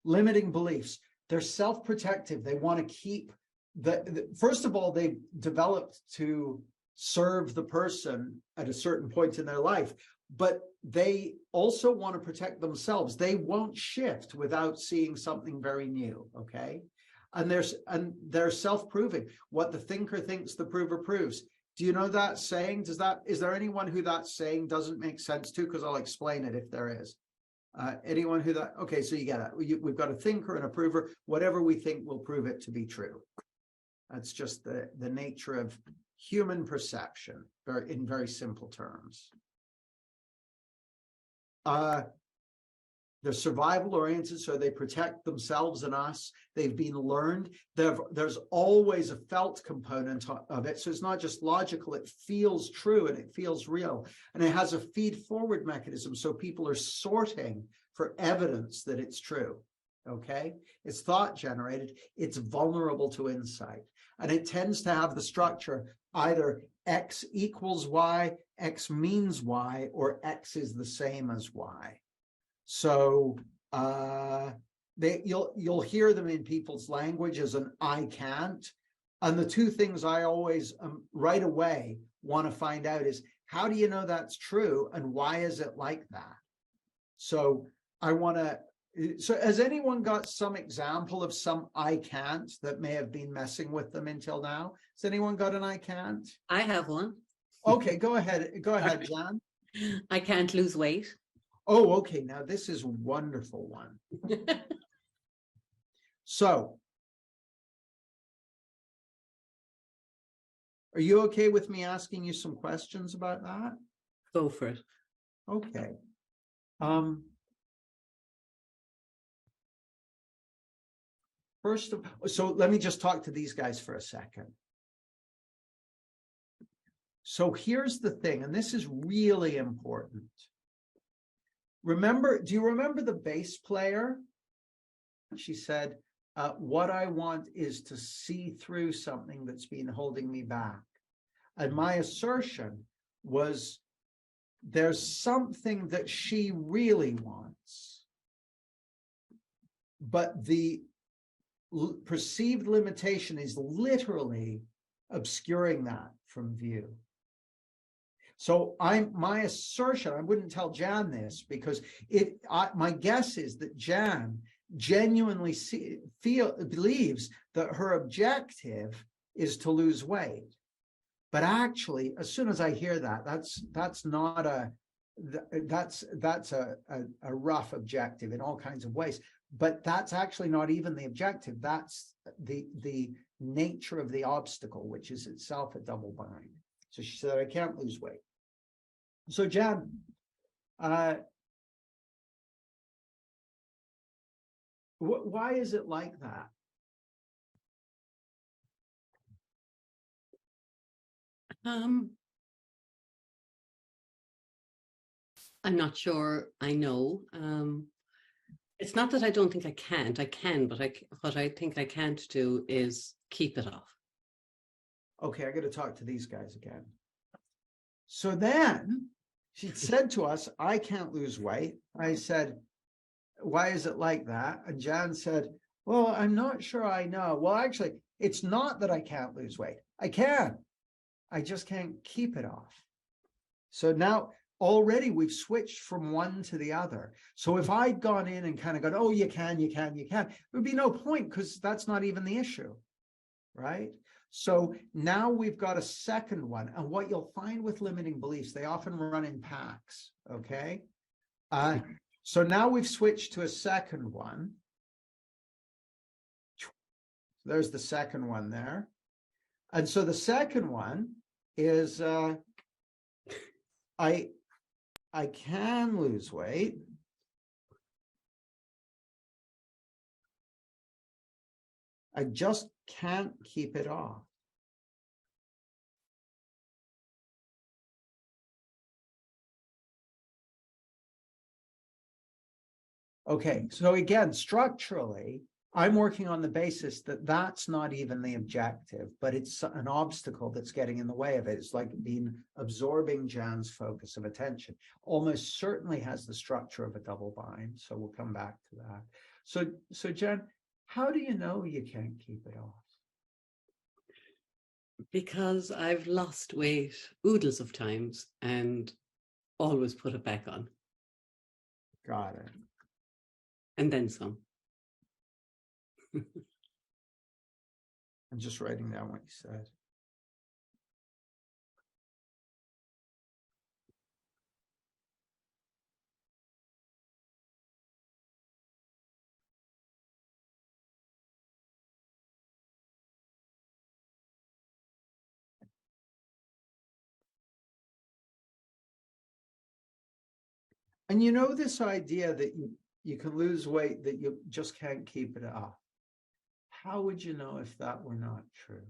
limiting beliefs. They're self-protective. They want to keep first of all, they developed to serve the person at a certain point in their life, but they also want to protect themselves. They won't shift without seeing something very new, okay? And they're self-proving. What the thinker thinks, the prover proves. Do you know that saying? Is there anyone who that saying doesn't make sense to? Because I'll explain it if there is. Anyone who that, okay, so you get it. We've got a thinker and a prover. Whatever we think will prove it to be true. That's just the nature of human perception, in very simple terms. They're survival oriented, so they protect themselves and us. They've been learned. There's always a felt component of it. So it's not just logical, it feels true and it feels real. And it has a feed forward mechanism. So people are sorting for evidence that it's true. Okay. It's thought generated. It's vulnerable to insight. And it tends to have the structure either X equals Y, X means Y, or X is the same as Y. So you'll hear them in people's language as an I can't. And the two things I always right away want to find out is, how do you know that's true and why is it like that? So has anyone got some example of some I can't that may have been messing with them until now? Has anyone got an I can't? I have one. Okay, go ahead, Jan. I can't lose weight. Oh, okay. Now this is a wonderful one. So, are you okay with me asking you some questions about that? Go for it. Okay. So let me just talk to these guys for a second. So here's the thing, and this is really important. Do you remember the bass player? She said, what I want is to see through something that's been holding me back. And my assertion was, there's something that she really wants, but the perceived limitation is literally obscuring that from view. So my assertion, I wouldn't tell Jan this because my guess is that Jan genuinely believes that her objective is to lose weight. But actually, as soon as I hear that, that's a rough objective in all kinds of ways. But that's actually not even the objective. That's the nature of the obstacle, which is itself a double bind. So she said, I can't lose weight. So Jan, why is it like that? I'm not sure I know. It's not that I don't think I can't. I can, but what I think I can't do is keep it off. Okay, I got to talk to these guys again. So then she said to us, I can't lose weight. I said, why is it like that? And Jan said, well, I'm not sure I know. Well, actually, it's not that I can't lose weight. I can. I just can't keep it off. So now already we've switched from one to the other. So if I'd gone in and kind of gone, oh, you can, there would be no point because that's not even the issue, right? So now we've got a second one. And what you'll find with limiting beliefs, they often run in packs, okay? So now we've switched to a second one. There's the second one there. And so the second one is I can lose weight. I just can't keep it off. Okay, so again, structurally, I'm working on the basis that that's not even the objective, but it's an obstacle that's getting in the way of it. It's like absorbing Jan's focus of attention. Almost certainly has the structure of a double bind, so we'll come back to that. So Jan, how do you know you can't keep it off? Because I've lost weight oodles of times and always put it back on. Got it. And then some. I'm just writing down what you said. And you know this idea that you can lose weight, that you just can't keep it off. How would you know if that were not true?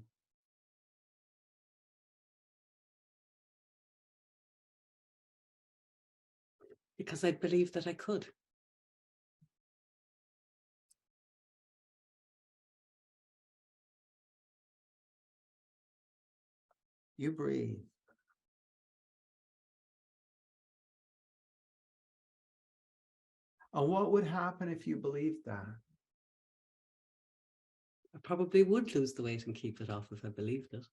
Because I believed that I could. You breathe. And what would happen if you believed that? I probably would lose the weight and keep it off if I believed it.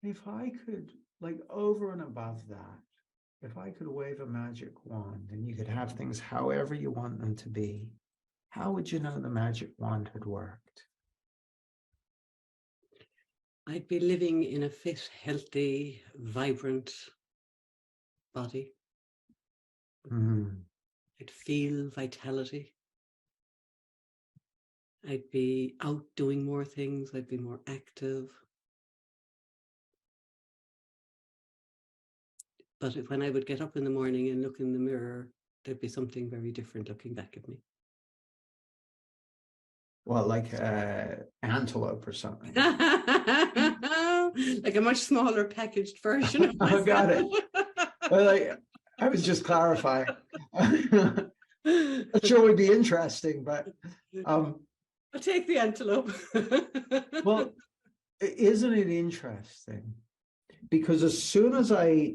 If I could, like over and above that, if I could wave a magic wand and you could have things however you want them to be, how would you know the magic wand had worked? I'd be living in a fit, healthy, vibrant body. I'd feel vitality. I'd be out doing more things. I'd be more active. But when I would get up in the morning and look in the mirror, there'd be something very different looking back at me. Well, like antelope or something. Like a much smaller packaged version of myself. I got it. Well, I was just clarifying. I'm sure it would be interesting, but I'll take the antelope. well, isn't it interesting? Because as soon as I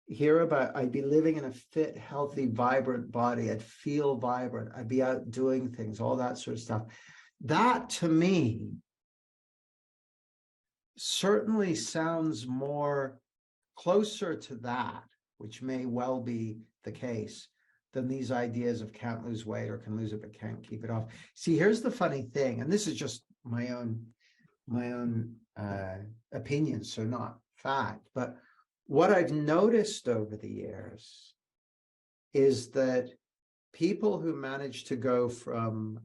hear about, I'd be living in a fit, healthy, vibrant body, I'd feel vibrant, I'd be out doing things, all that sort of stuff. That to me certainly sounds more closer to that, which may well be the case, than these ideas of can't lose weight or can lose it but can't keep it off. See, here's the funny thing, and this is just my own opinion, so not fact, but what I've noticed over the years is that people who manage to go from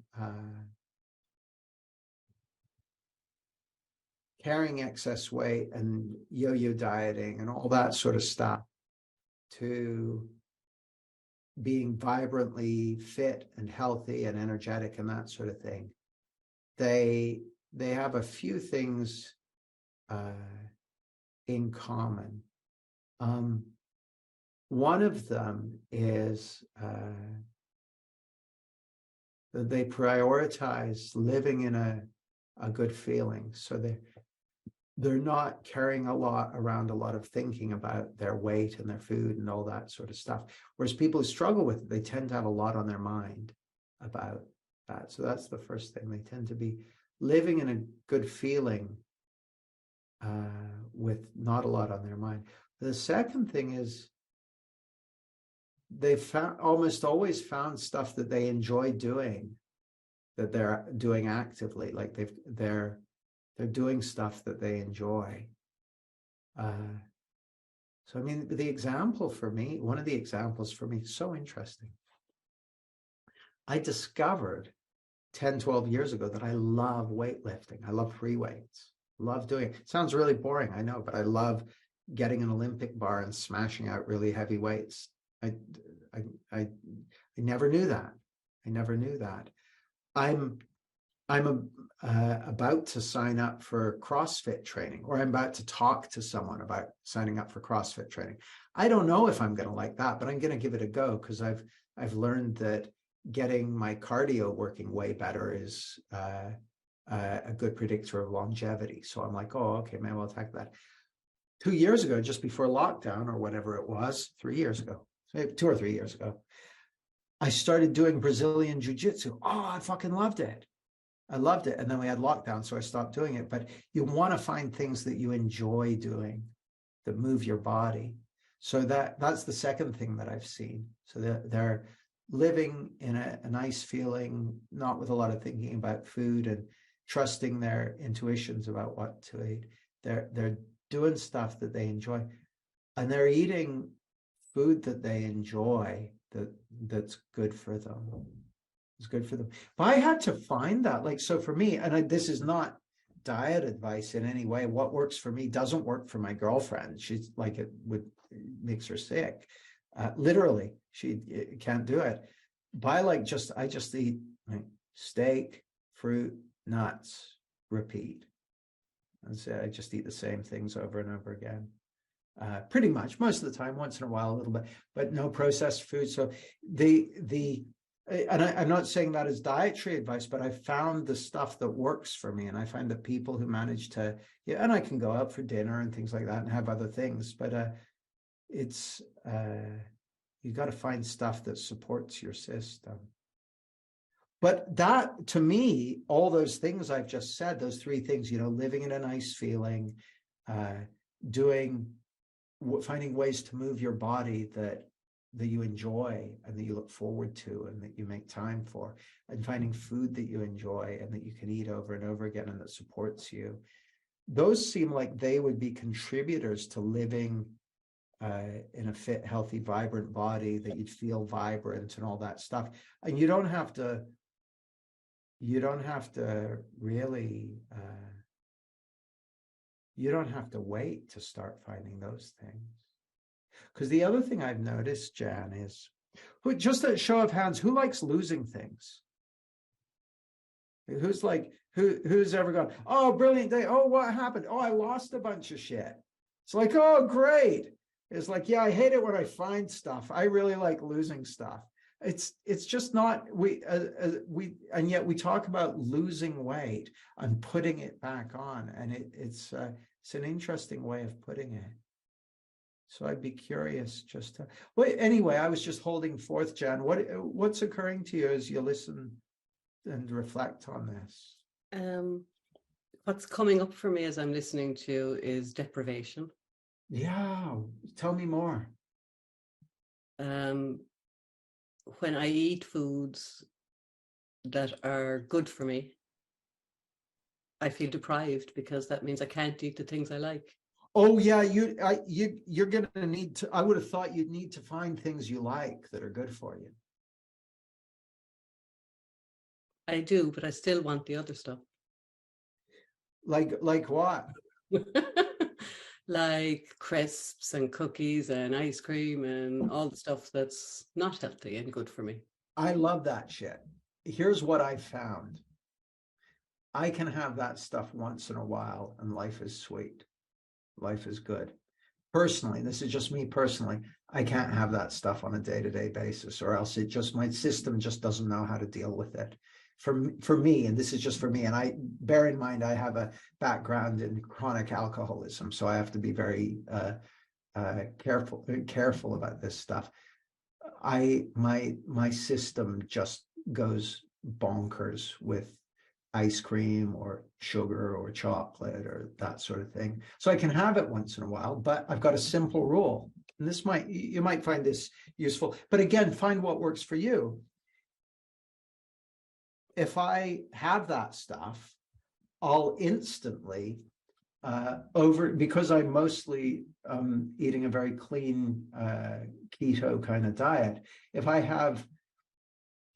carrying excess weight and yo-yo dieting and all that sort of stuff to being vibrantly fit and healthy and energetic and that sort of thing, they have a few things in common. One of them is that they prioritize living in a good feeling. So they're not carrying around a lot of thinking about their weight and their food and all that sort of stuff. Whereas people who struggle with it, they tend to have a lot on their mind about that. So that's the first thing. They tend to be living in a good feeling with not a lot on their mind. The second thing is they've almost always found stuff that they enjoy doing, that they're doing actively, like they're doing stuff that they enjoy. So I mean, the example for me, one of the examples for me, so interesting. I discovered 10, 12 years ago that I love weightlifting. I love free weights. Love doing it. Sounds really boring, I know, but I love getting an Olympic bar and smashing out really heavy weights. I never knew that. I never knew that. I'm about to sign up for CrossFit training, or I'm about to talk to someone about signing up for CrossFit training. I don't know if I'm going to like that, but I'm going to give it a go because I've learned that getting my cardio working way better is a good predictor of longevity. So I'm like, oh, okay, maybe I'll take that. 2 years ago, just before lockdown or whatever it was, 3 years ago, 2 or 3 years ago, I started doing Brazilian jiu-jitsu. Oh, I fucking loved it. I loved it. And then we had lockdown, so I stopped doing it. But you want to find things that you enjoy doing that move your body. So that's the second thing that I've seen. So they're living in a nice feeling, not with a lot of thinking about food and trusting their intuitions about what to eat. They're doing stuff that they enjoy, and they're eating food that they enjoy that's good for them. It's good for them. But I had to find that. Like, so for me, and this is not diet advice in any way. What works for me doesn't work for my girlfriend. She's like, it makes her sick. Literally, she can't do it. But I just eat steak, fruit, nuts, repeat. And so I just eat the same things over and over again. Pretty much most of the time, once in a while, a little bit, but no processed food. So I'm not saying that as dietary advice, but I found the stuff that works for me. And I find that people who manage to, and I can go out for dinner and things like that and have other things, but it's, you got to find stuff that supports your system. But that, to me, all those things I've just said, those three things, living in a nice feeling, finding ways to move your body that you enjoy and that you look forward to and that you make time for, and finding food that you enjoy and that you can eat over and over again and that supports you. Those seem like they would be contributors to living in a fit, healthy, vibrant body, that you'd feel vibrant and all that stuff. And you don't have to really, you don't have to wait to start finding those things. Because the other thing I've noticed, Jan, is just a show of hands, who likes losing things? Who's ever gone, oh, brilliant day. Oh, what happened? Oh, I lost a bunch of shit. It's like, oh, great. It's like, yeah, I hate it when I find stuff. I really like losing stuff. It's just not, and yet we talk about losing weight and putting it back on. And it's an interesting way of putting it. So I'd be curious just to, well, anyway, I was just holding forth, Jan. What's occurring to you as you listen and reflect on this? What's coming up for me as I'm listening to is deprivation. Yeah, tell me more. When I eat foods that are good for me, I feel deprived because that means I can't eat the things I like. Oh yeah, you're gonna need to. I would have thought you'd need to find things you like that are good for you. I do, but I still want the other stuff. Like what? Like crisps and cookies and ice cream and all the stuff that's not healthy and good for me. I love that shit. Here's what I found. I can have that stuff once in a while and life is sweet. Life is good. Personally, this is just me personally. I can't have that stuff on a day-to-day basis, or else my system just doesn't know how to deal with it. For me, and this is just for me, and I bear in mind I have a background in chronic alcoholism, so I have to be very careful about this stuff. My system just goes bonkers with ice cream or sugar or chocolate or that sort of thing. So I can have it once in a while, but I've got a simple rule. And you might find this useful, but again, find what works for you. If I have that stuff, I'll instantly because I'm mostly eating a very clean keto kind of diet. If I have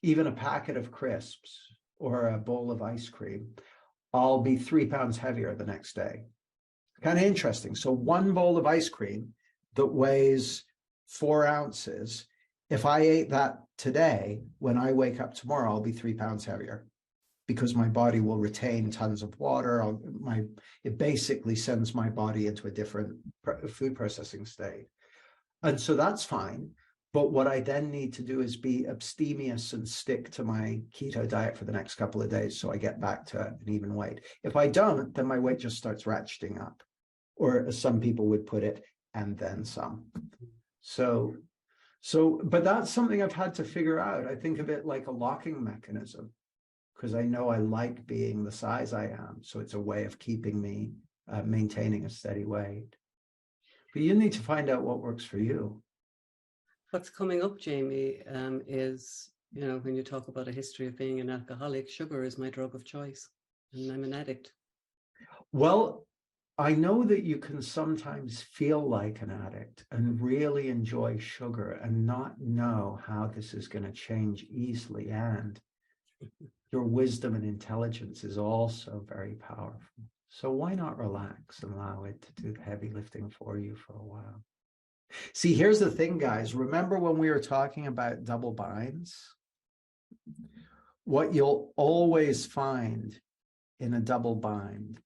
even a packet of crisps or a bowl of ice cream, I'll be 3 pounds heavier the next day. Kind of interesting. So one bowl of ice cream that weighs 4 ounces, if I ate that today, when I wake up tomorrow, I'll be 3 pounds heavier because my body will retain tons of water. It basically sends my body into a different food processing state. And so that's fine. But what I then need to do is be abstemious and stick to my keto diet for the next couple of days so I get back to an even weight. If I don't, then my weight just starts ratcheting up, or as some people would put it, and then some. So, but that's something I've had to figure out. I think of it like a locking mechanism, because I know I like being the size I am. So it's a way of keeping me maintaining a steady weight. But you need to find out what works for you. What's coming up, Jamie, is, you know, when you talk about a history of being an alcoholic, sugar is my drug of choice, and I'm an addict. Well, I know that you can sometimes feel like an addict and really enjoy sugar and not know how this is going to change easily. And your wisdom and intelligence is also very powerful. So why not relax and allow it to do the heavy lifting for you for a while? See, here's the thing, guys. Remember when we were talking about double binds? What you'll always find in a double bind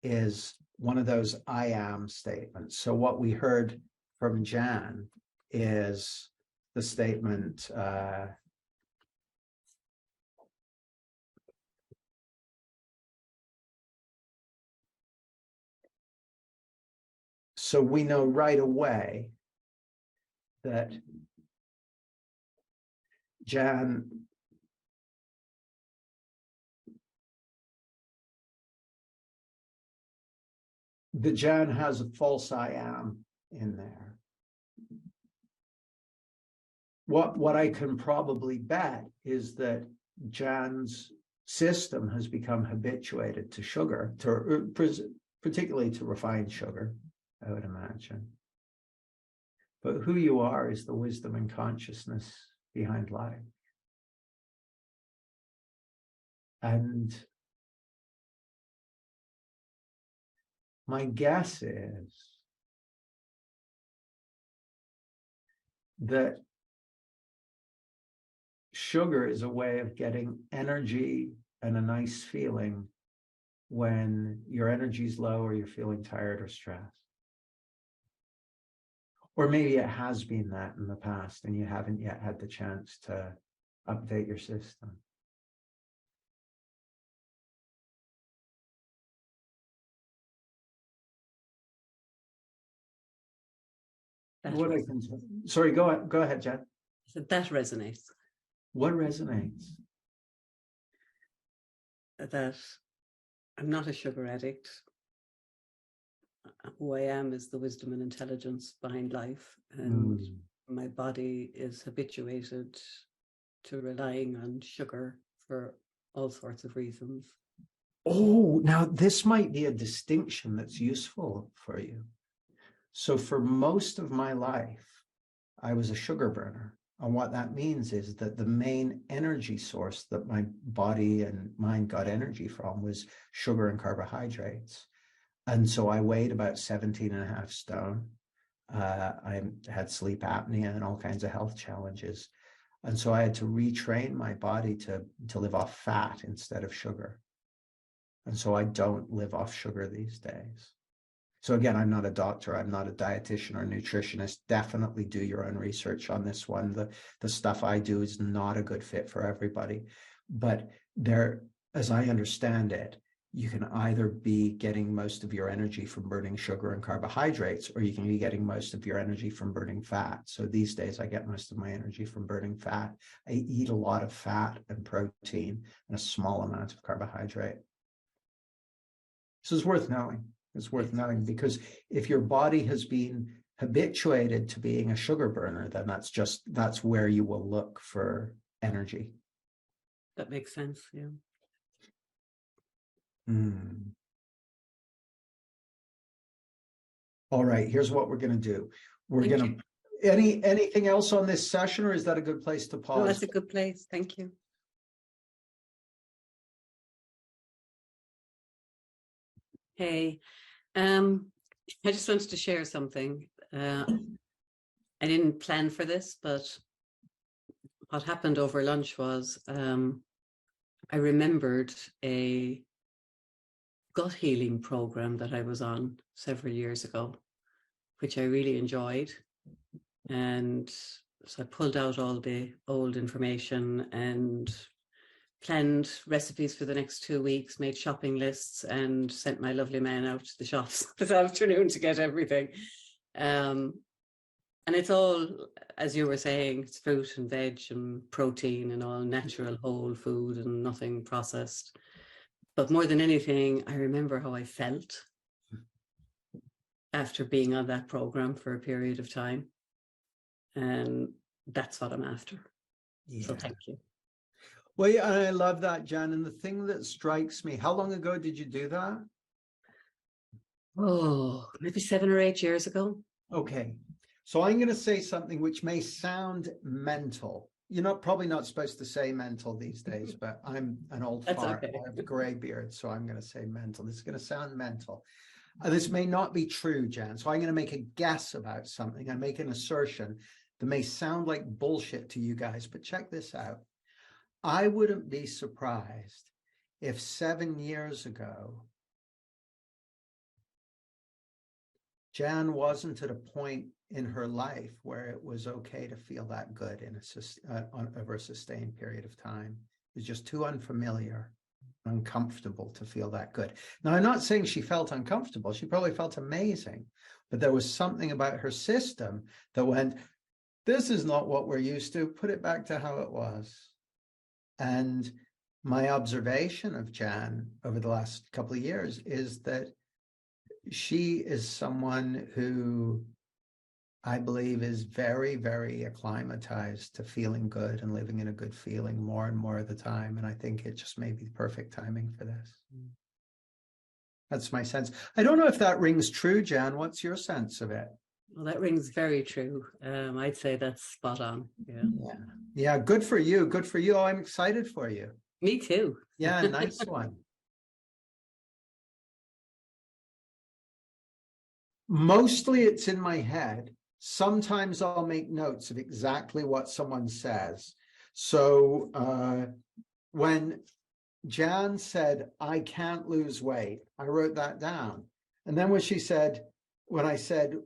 is one of those I am statements. So what we heard from Jan is the statement, so we know right away that Jan has a false I am in there. What I can probably bet is that Jan's system has become habituated to sugar, particularly to refined sugar, I would imagine. But who you are is the wisdom and consciousness behind life. And my guess is that sugar is a way of getting energy and a nice feeling when your energy's low or you're feeling tired or stressed. Or maybe it has been that in the past and you haven't yet had the chance to update your system. Sorry, go ahead, Jen. That resonates. What resonates? That I'm not a sugar addict. Who I am is the wisdom and intelligence behind life, and my body is habituated to relying on sugar for all sorts of reasons. Oh, now this might be a distinction that's useful for you. So for most of my life, I was a sugar burner. And what that means is that the main energy source that my body and mind got energy from was sugar and carbohydrates. And so I weighed about 17 and a half stone. I had sleep apnea and all kinds of health challenges. And so I had to retrain my body to live off fat instead of sugar. And so I don't live off sugar these days. So again, I'm not a doctor, I'm not a dietitian or nutritionist. Definitely do your own research on this one. The stuff I do is not a good fit for everybody. But there, as I understand it, you can either be getting most of your energy from burning sugar and carbohydrates, or you can be getting most of your energy from burning fat. So these days I get most of my energy from burning fat. I eat a lot of fat and protein and a small amount of carbohydrate. So it's worth knowing. It's worth knowing, because if your body has been habituated to being a sugar burner, then that's where you will look for energy. That makes sense, yeah. All right, here's what we're going to do. We're going to, anything else on this session, or is that a good place to pause? No, that's a good place. Thank you. Hey, I just wanted to share something. I didn't plan for this, but what happened over lunch was I remembered a gut healing program that I was on several years ago, which I really enjoyed. And So I pulled out all the old information and planned recipes for the next 2 weeks, made shopping lists, and sent my lovely man out to the shops this afternoon to get everything. And it's all, as you were saying, it's fruit and veg and protein and all natural whole food and nothing processed. But more than anything, I remember how I felt after being on that program for a period of time. And that's what I'm after. Yeah. So thank you. Well, yeah, I love that, Jan. And the thing that strikes me, how long ago did you do that? Oh, maybe 7 or 8 years ago. Okay. So I'm going to say something which may sound mental. You're probably not supposed to say mental these days, but I'm an old fart. Okay. I have a gray beard, so I'm going to say mental. This is going to sound mental. This may not be true, Jan. So I'm going to make a guess about something. I make an assertion that may sound like bullshit to you guys, but check this out. I wouldn't be surprised if 7 years ago, Jan wasn't at a point in her life where it was okay to feel that good in over a sustained period of time. It was just too unfamiliar, uncomfortable to feel that good. Now, I'm not saying she felt uncomfortable. She probably felt amazing, but there was something about her system that went, this is not what we're used to. Put it back to how it was. And my observation of Jan over the last couple of years is that she is someone who I believe is very, very acclimatized to feeling good and living in a good feeling more and more of the time. And I think it just may be the perfect timing for this. That's my sense. I don't know if that rings true, Jan. What's your sense of it? Well, that rings very true. I'd say that's spot on. Yeah. Good for you. Good for you. Oh, I'm excited for you. Me too. Yeah, nice one. Mostly it's in my head. Sometimes I'll make notes of exactly what someone says. So when Jan said, I can't lose weight, I wrote that down. And then when I said,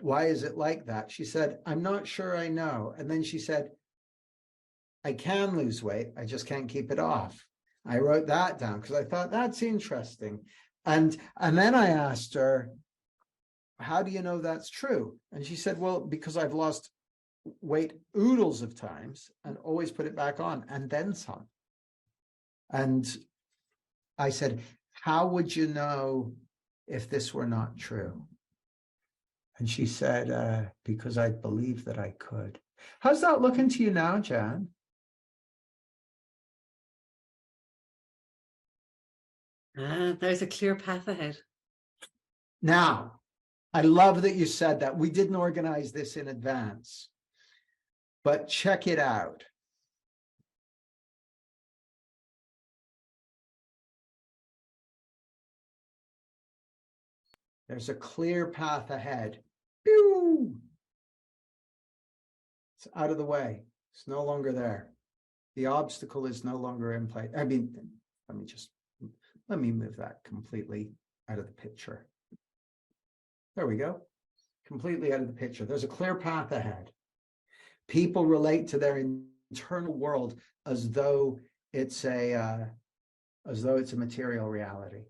why is it like that? She said, I'm not sure I know. And then she said, I can lose weight. I just can't keep it off. I wrote that down because I thought that's interesting. And then I asked her, how do you know that's true? And she said, well, because I've lost weight oodles of times and always put it back on and then some. And I said, how would you know if this were not true? And she said, because I believed that I could. How's that looking to you now, Jan? There's a clear path ahead. Now, I love that you said that. We didn't organize this in advance, but check it out. There's a clear path ahead. Pew! It's out of the way. It's no longer there. The obstacle is no longer in place. I mean, let me move that completely out of the picture. There we go. Completely out of the picture. There's a clear path ahead. People relate to their internal world as though it's a material reality.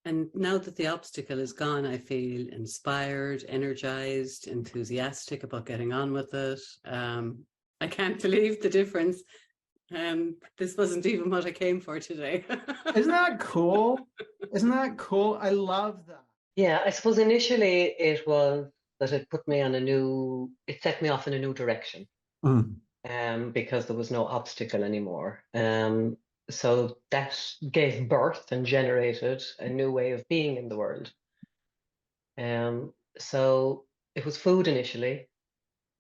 And now that the obstacle is gone, I feel inspired, energized, enthusiastic about getting on with it. I can't believe the difference. This wasn't even what I came for today. Isn't that cool? Isn't that cool? I love that. Yeah, I suppose initially it was that it set me off in a new direction. Because there was no obstacle anymore. So that gave birth and generated a new way of being in the world. So it was food initially,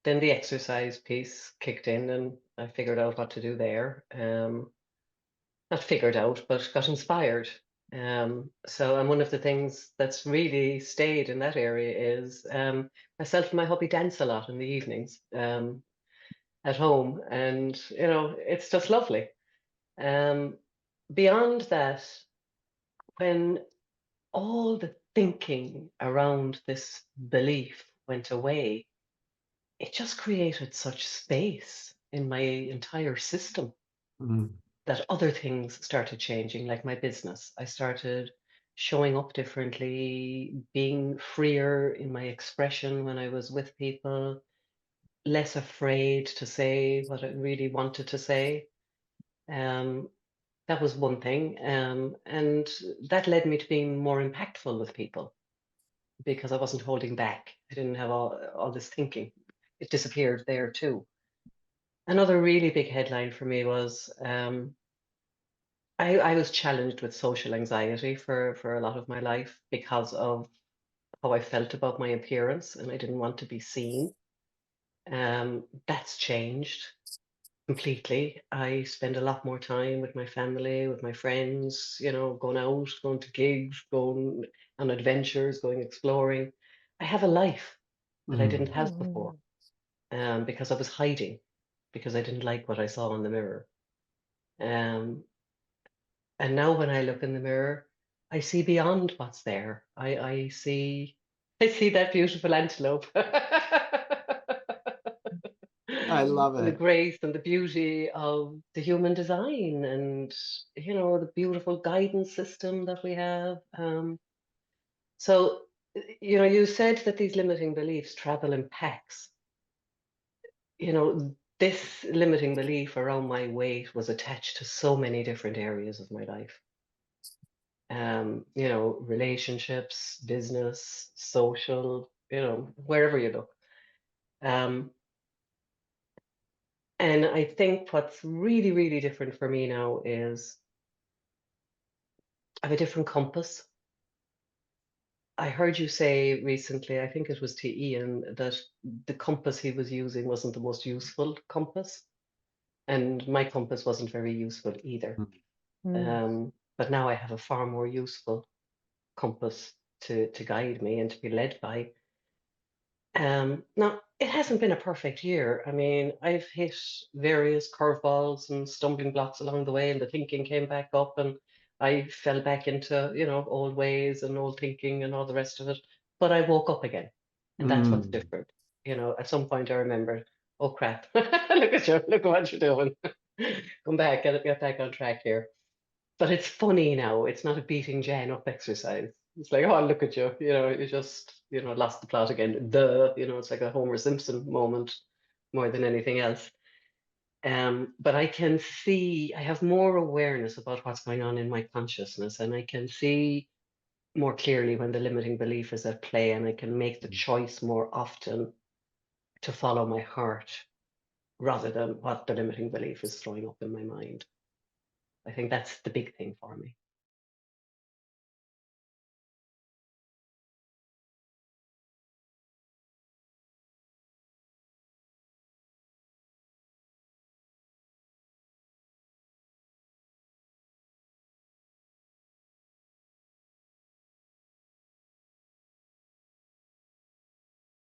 then the exercise piece kicked in and I figured out what to do there. Not figured out, but got inspired. So and one of the things that's really stayed in that area is myself and my hubby dance a lot in the evenings at home, and it's just lovely. Beyond that, when all the thinking around this belief went away, it just created such space in my entire system Mm. that other things started changing, like my business. I started showing up differently, being freer in my expression when I was with people, less afraid to say what I really wanted to say. Um, that was one thing. And that led me to being more impactful with people because I wasn't holding back. I didn't have all this thinking. It disappeared there too. Another really big headline for me was I was challenged with social anxiety for a lot of my life because of how I felt about my appearance, and I didn't want to be seen. That's changed completely. I spend a lot more time with my family, with my friends, going out, going to gigs, going on adventures, going exploring. I have a life that I didn't Mm. have before, because I was hiding, because I didn't like what I saw in the mirror. Um, And now when I look in the mirror, I see beyond what's there. I see I see that beautiful antelope. I love And the it. grace and the beauty of the human design and the beautiful guidance system that we have. So you said that these limiting beliefs travel in packs. This limiting belief around my weight was attached to so many different areas of my life. Relationships, business, social, wherever you look. Um, and I think what's really, really different for me now is I have a different compass. I heard you say recently, I think it was to Ian, that the compass he was using wasn't the most useful compass. And my compass wasn't very useful either. But now I have a far more useful compass to guide me and to be led by. Now, it hasn't been a perfect year. I mean, I've hit various curveballs and stumbling blocks along the way, and the thinking came back up, and I fell back into, old ways and old thinking and all the rest of it. But I woke up again, and that's what's Mm. different. At some point, I remembered, oh crap, look at you, look at what you're doing. Come back, get back on track here. But it's funny now. It's not a beating Jan up exercise. It's like, oh, look at you. You just, lost the plot again. It's like a Homer Simpson moment more than anything else. But I can see, I have more awareness about what's going on in my consciousness, and I can see more clearly when the limiting belief is at play, and I can make the choice more often to follow my heart rather than what the limiting belief is throwing up in my mind. I think that's the big thing for me.